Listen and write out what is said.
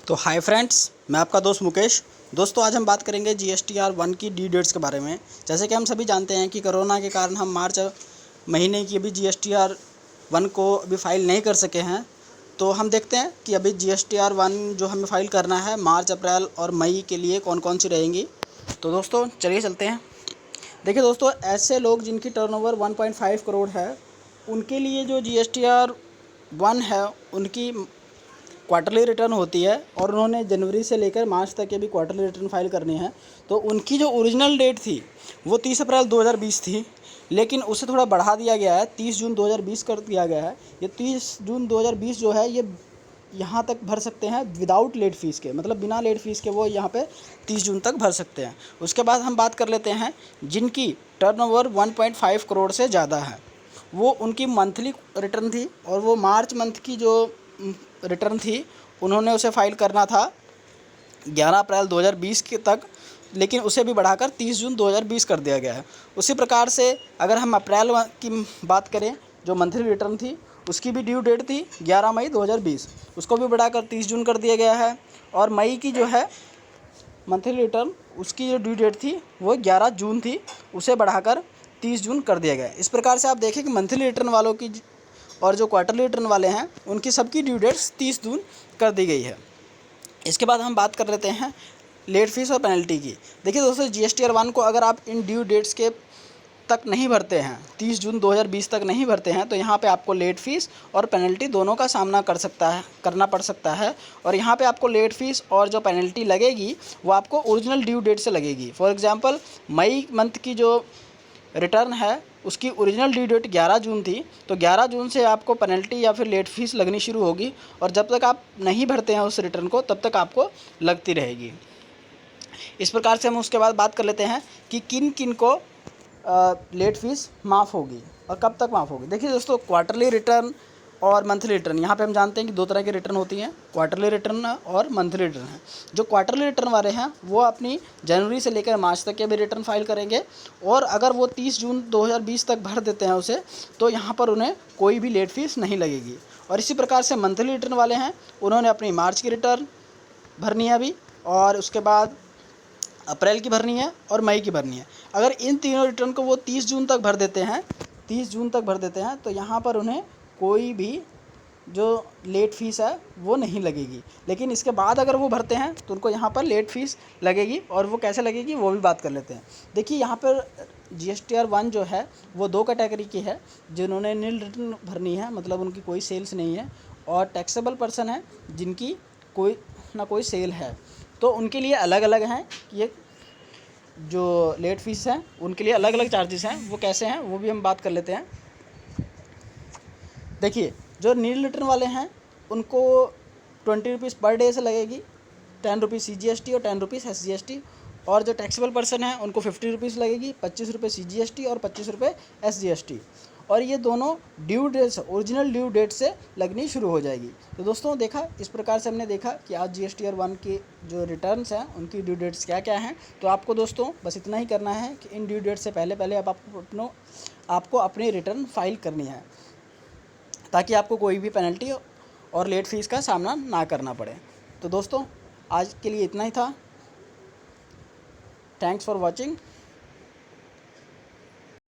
तो hi friends, मैं आपका दोस्त मुकेश। दोस्तों, आज हम बात करेंगे GSTR 1 की ड्यू डेट्स के बारे में। जैसे कि हम सभी जानते हैं कि कोरोना के कारण हम मार्च महीने की अभी GSTR 1 को अभी फ़ाइल नहीं कर सके हैं। तो हम देखते हैं कि अभी GSTR 1 जो हमें फ़ाइल करना है मार्च, अप्रैल और मई के लिए कौन कौन सी रहेंगी। तो दोस्तों चलिए चलते हैं। देखिए दोस्तों, ऐसे लोग जिनकी टर्नओवर 1.5 करोड़ है, उनके लिए जो GSTR 1 है उनकी क्वार्टरली रिटर्न होती है और उन्होंने जनवरी से लेकर मार्च तक के भी क्वार्टरली रिटर्न फाइल करनी है। तो उनकी जो ओरिजिनल डेट थी वो 30 अप्रैल 2020 थी, लेकिन उसे थोड़ा बढ़ा दिया गया है, 30 जून 2020 कर दिया गया है। ये 30 जून 2020 जो है ये यहाँ तक भर सकते हैं विदाउट लेट फ़ीस के, मतलब बिना लेट फ़ीस के वो यहाँ पे 30 जून तक भर सकते हैं। उसके बाद हम बात कर लेते हैं जिनकी टर्नओवर 1.5 करोड़ से ज़्यादा है। वो उनकी मंथली रिटर्न थी और वो मार्च मंथ की जो रिटर्न थी उन्होंने उसे फ़ाइल करना था 11 अप्रैल 2020 के तक, लेकिन उसे भी बढ़ाकर 30 जून 2020 कर दिया गया है। उसी प्रकार से अगर हम अप्रैल की बात करें, जो मंथली रिटर्न थी उसकी भी ड्यू डेट थी 11 मई 2020, उसको भी बढ़ाकर 30 जून कर दिया गया है। और मई की जो है मंथली रिटर्न, उसकी जो ड्यू डेट थी वो 11 जून थी, उसे बढ़ाकर 30 जून कर दिया गया है। इस प्रकार से आप देखें कि मंथली रिटर्न वालों की और जो क्वार्टरली रिटर्न वाले हैं उनकी सबकी ड्यू डेट्स 30 जून कर दी गई है। इसके बाद हम बात कर लेते हैं लेट फ़ीस और पेनल्टी की। देखिए दोस्तों, GSTR 1 को अगर आप इन ड्यू डेट्स के तक नहीं भरते हैं, 30 जून 2020 तक नहीं भरते हैं, तो यहाँ पे आपको लेट फ़ीस और पेनल्टी दोनों का सामना करना पड़ सकता है। और यहाँ पे आपको लेट फ़ीस और जो पेनल्टी लगेगी वो आपको ओरिजिनल ड्यू डेट से लगेगी। फॉर एग्ज़ाम्पल, मई मंथ की जो रिटर्न है उसकी ओरिजिनल ड्यू डेट 11 जून थी, तो 11 जून से आपको पेनल्टी या फिर लेट फ़ीस लगनी शुरू होगी और जब तक आप नहीं भरते हैं उस रिटर्न को तब तक आपको लगती रहेगी। इस प्रकार से हम उसके बाद बात कर लेते हैं कि किन किन को लेट फ़ीस माफ़ होगी और कब तक माफ़ होगी। देखिए दोस्तों, क्वार्टरली रिटर्न और मंथली रिटर्न, यहाँ पे हम जानते हैं कि दो तरह की रिटर्न होती हैं, क्वार्टरली रिटर्न और मंथली रिटर्न है। जो क्वार्टरली रिटर्न वाले हैं वो अपनी जनवरी से लेकर मार्च तक के भी रिटर्न फाइल करेंगे और अगर वो 30 जून 2020 तक भर देते हैं उसे, तो यहाँ पर उन्हें कोई भी लेट फ़ीस नहीं लगेगी। और इसी प्रकार से मंथली रिटर्न वाले हैं, उन्होंने अपनी मार्च की रिटर्न भरनी है अभी, और उसके बाद अप्रैल की भरनी है और मई की भरनी है। अगर इन तीनों रिटर्न को वो 30 जून तक भर देते हैं, 30 जून तक भर देते हैं, तो यहाँ पर उन्हें कोई भी जो लेट फ़ीस है वो नहीं लगेगी। लेकिन इसके बाद अगर वो भरते हैं तो उनको यहाँ पर लेट फ़ीस लगेगी, और वो कैसे लगेगी वो भी बात कर लेते हैं। देखिए, यहाँ पर GSTR 1 जो है वो दो कैटेगरी की है, जिन्होंने नील रिटर्न भरनी है, मतलब उनकी कोई सेल्स नहीं है, और टैक्सेबल पर्सन है जिनकी कोई ना कोई सेल है। तो उनके लिए अलग अलग हैं कि ये जो लेट फ़ीस है उनके लिए अलग अलग चार्जेस हैं, वो कैसे हैं वो भी हम बात कर लेते हैं। देखिए, जो नील रिटर्न वाले हैं उनको 20 रुपीज़ पर डे से लगेगी, 10 रुपीज़ CGST और 10 रुपीज़ SGST। और जो टैक्सेबल पर्सन है उनको 50 रुपीज़ लगेगी, 25 रुपये CGST और 25 रुपये SGST। और ये दोनों due dates, original due date से लगनी शुरू हो जाएगी। तो दोस्तों देखा, इस प्रकार से हमने देखा कि आज GSTR 1 की जो रिटर्न्स हैं उनकी ड्यू डेट्स क्या क्या हैं। तो आपको दोस्तों बस इतना ही करना है कि इन ड्यू डेट से पहले पहले आपको अपनी रिटर्न फाइल करनी है, ताकि आपको कोई भी पेनल्टी और लेट फ़ीस का सामना ना करना पड़े। तो दोस्तों आज के लिए इतना ही था। Thanks for watching.